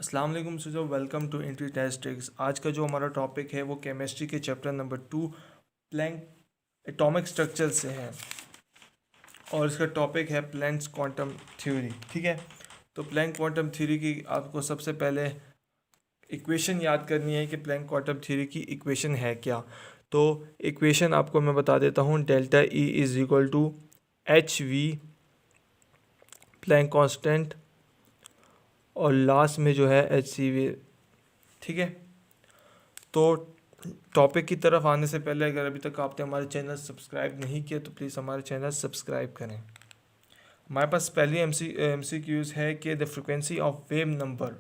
अस्सलाम वालेकुम सुजो, welcome to entry test tricks. आज का जो हमारा टॉपिक है वो केमिस्ट्री के chapter number 2 Planck atomic structure से है और इसका टॉपिक है प्लैंक्स क्वांटम थ्योरी। ठीक है, तो प्लैंक क्वांटम थ्योरी की आपको सबसे पहले इक्वेशन याद करनी है कि प्लैंक क्वांटम थ्योरी की इक्वेशन है क्या। तो इक्वेशन आपको मैं बता देता हूँ, delta E is equal to H V Planck constant और लास्ट में जो है एच सी वी। ठीक है, तो टॉपिक की तरफ आने से पहले अगर अभी तक आपने हमारे चैनल सब्सक्राइब नहीं किया तो प्लीज़ हमारे चैनल सब्सक्राइब करें। हमारे पास पहली एमसीक्यूज है कि the frequency of wave number.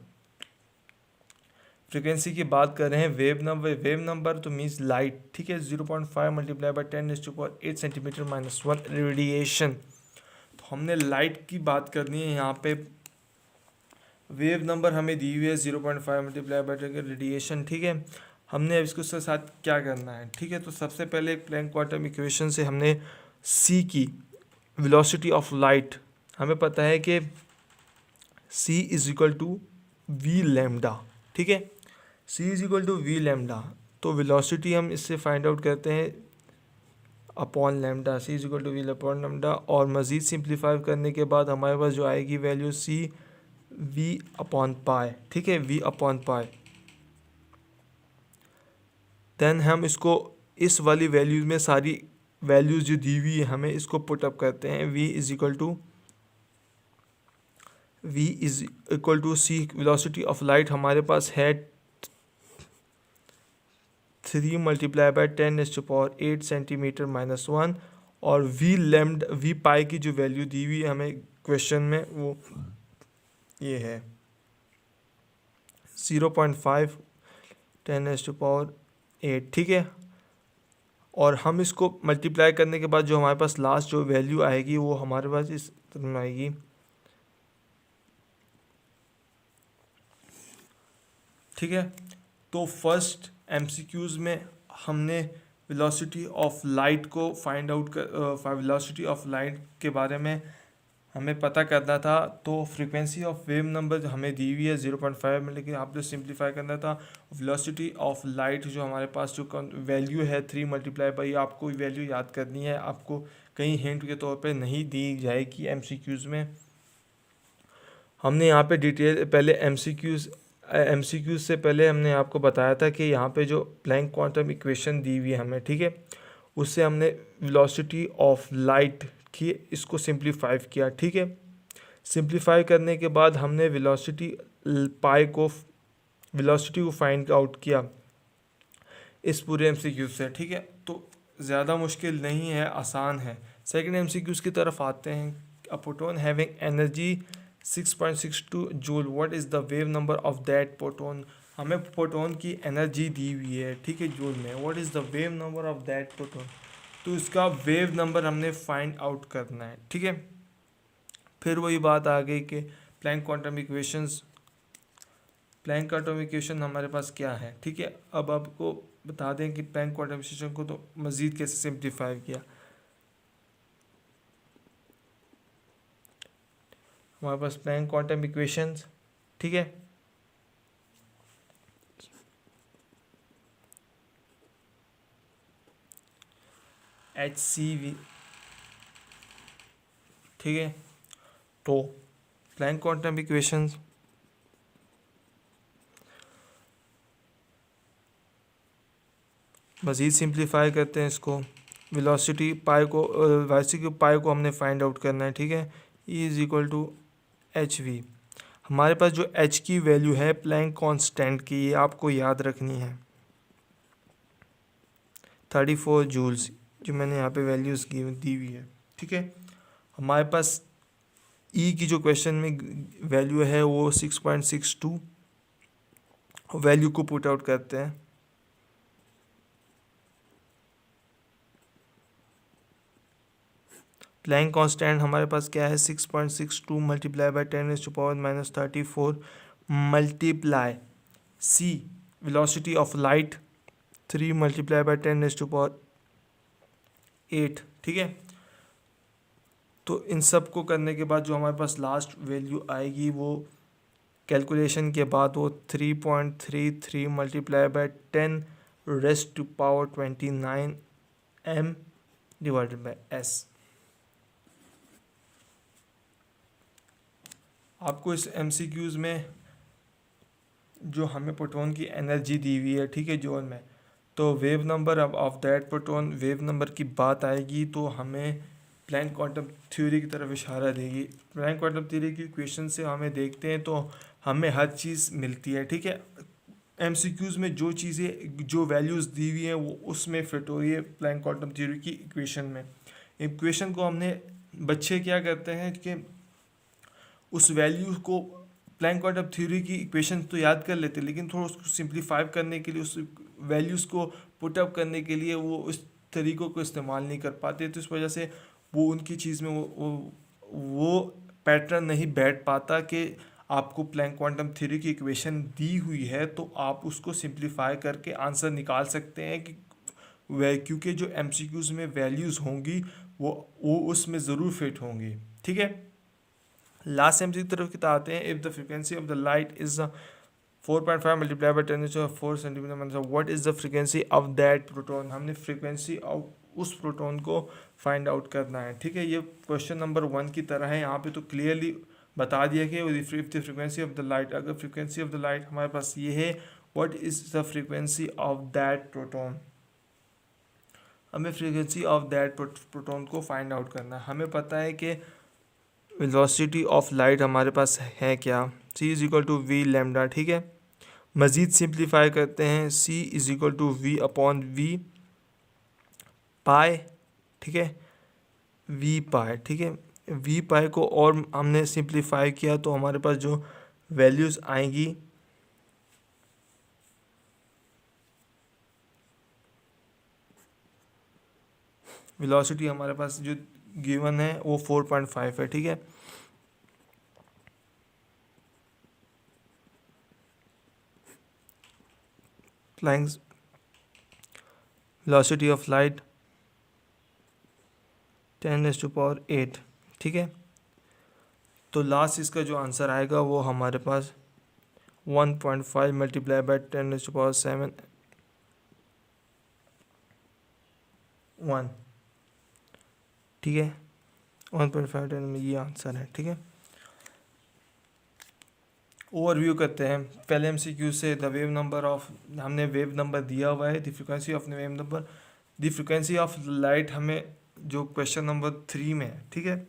Frequency की बात कर रहे हैं, वेव नंबर तो मीन्स लाइट। ठीक है, 0.5 मल्टीप्लाई बाई 10⁸ सेंटीमीटर -1 रेडिएशन। तो हमने लाइट की बात करनी है यहाँ पे। वेव नंबर हमें दी हुई है 0.5 मल्टीप्लाई बाई रेडिएशन। ठीक है, हमने अब इसको साथ क्या करना है। ठीक है, तो सबसे पहले एक प्लैंक क्वांटम इक्वेशन से हमने सी की वेलोसिटी ऑफ लाइट, हमें पता है कि c is equal to v lambda. ठीक है, c is equal to v lambda, तो वेलोसिटी हम इससे फाइंड आउट करते हैं upon lambda, c is equal to v upon lambda. और मज़ीद सिंप्लीफाई करने के बाद हमारे पास जो आएगी value C V upon pi. ठीक है, वी अपॉन पाई। देन हम इसको इस वाली वैल्यूज में सारी वैल्यूज जो दी हुई है हमें इसको पुट अप करते हैं। v is equal to C velocity of light हमारे पास है 3 मल्टीप्लाई बाई 10⁸ सेंटीमीटर -1 और वी पाई की जो वैल्यू दी हुई है हमें क्वेश्चन में वो ये है 0.5 10⁸8। ठीक है, और हम इसको मल्टीप्लाई करने के बाद जो हमारे पास लास्ट जो वैल्यू आएगी वो हमारे पास इस तरह में आएगी। ठीक है, तो फर्स्ट एमसीक्यूज में हमने वेलोसिटी ऑफ लाइट को फाइंड आउट कर वेलोसिटी ऑफ लाइट के बारे में हमें पता करना था। तो फ्रीक्वेंसी ऑफ वेव नंबर जो हमें दी हुई है 0.5 में, लेकिन आपने सिंप्लीफाई करना था। वेलोसिटी ऑफ लाइट जो हमारे पास जो वैल्यू है 3 मल्टीप्लाई बाई, आपको वैल्यू याद करनी है, आपको कहीं हिंट के तौर पे नहीं दी जाएगी एमसीक्यूज़ में। हमने यहाँ पे डिटेल पहले एमसीक्यूज़ से पहले हमने आपको बताया था कि यहाँ पे जो प्लैंक क्वांटम इक्वेशन दी हुई है हमें, ठीक है, उससे हमने वेलोसिटी ऑफ लाइट की इसको सिंप्लीफाई किया। ठीक है, सिंप्लीफाई करने के बाद हमने वेलोसिटी को फाइंड आउट किया इस पूरे एमसीक्यू से। ठीक है, तो ज़्यादा मुश्किल नहीं है, आसान है। सेकंड एमसीक्यूज़ की तरफ आते हैं। A proton having energy 6.62 joule, what is the wave number of that proton. हमें प्रोटॉन की एनर्जी दी हुई है, ठीक है, जूल में। What is the wave number of that proton, तो इसका वेव नंबर हमने फाइंड आउट करना है। ठीक है, फिर वही बात आ गई कि प्लैंक क्वांटम इक्वेशन हमारे पास क्या है। ठीक है, अब आपको बता दें कि प्लैंक क्वांटम इक्वेशन को तो मज़ीद कैसे सिंप्लीफाई किया। हमारे पास प्लैंक क्वांटम इक्वेशंस, ठीक है, HCV। ठीक है, तो प्लैंक क्वांटम इक्वेशंस मज़ीद सिंप्लीफाई करते हैं इसको। वेलोसिटी पाई को हमने फाइंड आउट करना है। ठीक है, E is equal to H V. हमारे पास जो H की वैल्यू है प्लैंक कांस्टेंट की, ये आपको याद रखनी है 34 जूल्स, जो मैंने यहाँ पे वैल्यूज़ दी हुई है। ठीक है, हमारे पास E की जो क्वेश्चन में वैल्यू है वो 6.62, वैल्यू को पुट आउट करते हैं। प्लैंक कांस्टेंट हमारे पास क्या है 6.62 multiply by 10⁻³ multiply C velocity of light 3 multiply by 10⁸। ठीक है, तो इन सब को करने के बाद जो हमारे पास लास्ट वैल्यू आएगी वो कैलकुलेशन के बाद वो 3.33 multiply by 10 raised to power 29 m divided by s। आपको इस MCQs में जो हमें प्रोटॉन की एनर्जी दी हुई है, ठीक है, जूल में, तो wave number of that proton, wave number की बात आएगी तो हमें प्लैंक क्वांटम थ्योरी की तरफ इशारा देगी। प्लैंक क्वांटम थ्योरी की इक्वेशन से हमें देखते हैं तो हमें हर चीज़ मिलती है, ठीक है। MCQs में जो चीज़ें, जो वैल्यूज़ दी हुई हैं वो उसमें फिट हो रही है प्लैंक क्वांटम थ्योरी की इक्वेशन में। इक्वेशन को हमने, बच्चे क्या करते हैं कि उस वैल्यू को, प्लैंक क्वांटम थ्योरी की इक्वेशन तो याद कर लेते, लेकिन थोड़ा उसको सिंप्लीफाई करने के लिए, उस वैल्यूज़ को पुट अप करने के लिए वो उस तरीक़ों को इस्तेमाल नहीं कर पाते, तो इस वजह से वो उनकी चीज़ में वो पैटर्न नहीं बैठ पाता कि आपको प्लैंक क्वांटम थ्योरी की इक्वेशन दी हुई है तो आप उसको सिंप्लीफाई करके आंसर निकाल सकते हैं कि वह, क्योंकि जो MCQs में वैल्यूज़ होंगी वो उसमें ज़रूर फिट होंगी, ठीक है। लास्ट MCQ की तरफ आते हैं। If the frequency of the light is 4.5 multiply by 10⁴ centimetre, मतलब what is the frequency of that proton. हमने फ्रीक्वेंसी ऑफ उस प्रोटॉन को फाइंड आउट करना है, ठीक है। ये क्वेश्चन नंबर 1 की तरह है। यहाँ पे तो क्लियरली बता दिया कि if the frequency of the light, अगर फ्रीक्वेंसी ऑफ द लाइट हमारे पास ये है, what is the frequency of that proton, हमें फ्रीक्वेंसी ऑफ दैट प्रोटॉन को फाइंड आउट करना है। हमें पता है कि वेलोसिटी ऑफ लाइट हमारे पास है क्या, c is equal to v lambda, ठीक है। मज़ीद सिंप्लीफाई करते हैं, c is equal to v upon v pi, ठीक है, वी पाई, ठीक है। वी पाई को और हमने सिंप्लीफाई किया तो हमारे पास जो वैल्यूज़ आएंगी, वेलोसिटी हमारे पास जो गिवन है वो 4.5 है, ठीक है। Planck's velocity of light 10⁸, ठीक है। तो लास्ट इसका जो आंसर आएगा वो हमारे पास 1.5 मल्टीप्लाई बाई 10⁻⁷ 1, ठीक है। 1.5 में ये आंसर है, ठीक है। ओवरव्यू करते हैं पहले MCQ से। द वेव नंबर ऑफ, हमने वेव नंबर दिया हुआ है, the frequency of wave number, the frequency of light हमें जो क्वेश्चन नंबर 3 में है, ठीक है।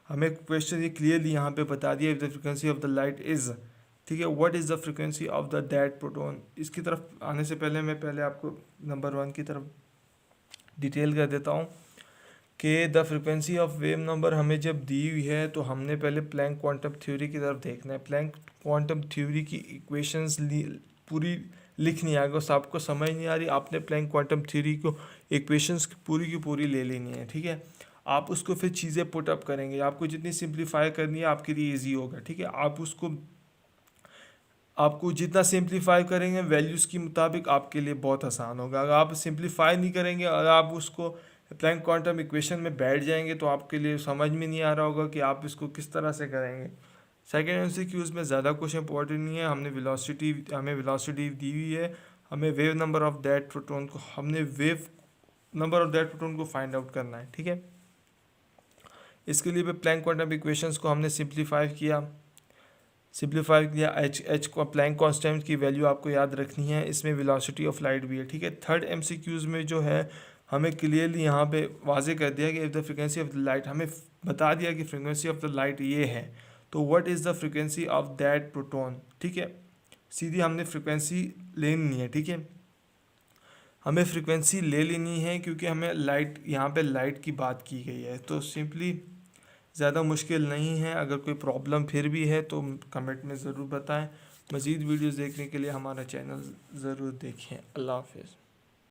हमें क्वेश्चन ये क्लियरली यहाँ पे बता दिया, if the frequency of the light is, ठीक है, what is the frequency of the that proton. इसकी तरफ आने से पहले मैं आपको नंबर 1 की तरफ डिटेल कर देता हूँ कि the frequency of wave number हमें जब दी हुई है तो हमने पहले प्लैंक क्वांटम थ्योरी की तरफ देखना है। प्लैंक क्वांटम थ्योरी की इक्वेशंस पूरी लिखनी है। अगर आपको समझ नहीं आ रही, आपने प्लैंक क्वांटम थ्योरी को इक्वेशंस पूरी की पूरी ले लेनी है, ठीक है। आप उसको फिर चीज़ें पुट अप करेंगे, आपको जितनी सिंप्लीफाई करनी है आपके लिए ईजी होगा, ठीक है। आपको जितना सिंप्लीफाई करेंगे वैल्यूज़ के मुताबिक आपके लिए बहुत आसान होगा। अगर आप सिंप्लीफाई नहीं करेंगे और आप उसको प्लैंक क्वांटम इक्वेशन में बैठ जाएंगे तो आपके लिए समझ में नहीं आ रहा होगा कि आप इसको किस तरह से करेंगे। सेकेंड MCQs में ज़्यादा कुछ इंपॉर्टेंट नहीं है। हमें वेलोसिटी दी हुई है, हमें wave number of that proton को फाइंड आउट करना है, ठीक है। इसके लिए प्लैंक क्वांटम इक्वेशंस को हमने सिंप्लीफाई किया। एच को प्लैंक कांस्टेंट की वैल्यू आपको याद रखनी है। इसमें वेलोसिटी ऑफ लाइट भी है, ठीक है। थर्ड MCQs में जो है हमें क्लियरली यहाँ पे वाजे कर दिया कि if the frequency of the light, हमें बता दिया कि फ्रीक्वेंसी ऑफ द लाइट ये है, तो what is the frequency of that proton, ठीक है। सीधी हमने फ्रीक्वेंसी लेनी है, ठीक है। हमें फ्रीक्वेंसी ले लेनी है क्योंकि हमें लाइट, यहाँ पे लाइट की बात की गई है, तो सिंपली ज़्यादा मुश्किल नहीं है। अगर कोई प्रॉब्लम फिर भी है तो कमेंट में ज़रूर बताएं। मज़ीद वीडियोज़ देखने के लिए हमारा चैनल ज़रूर देखें। अल्लाह हाफ़िज़।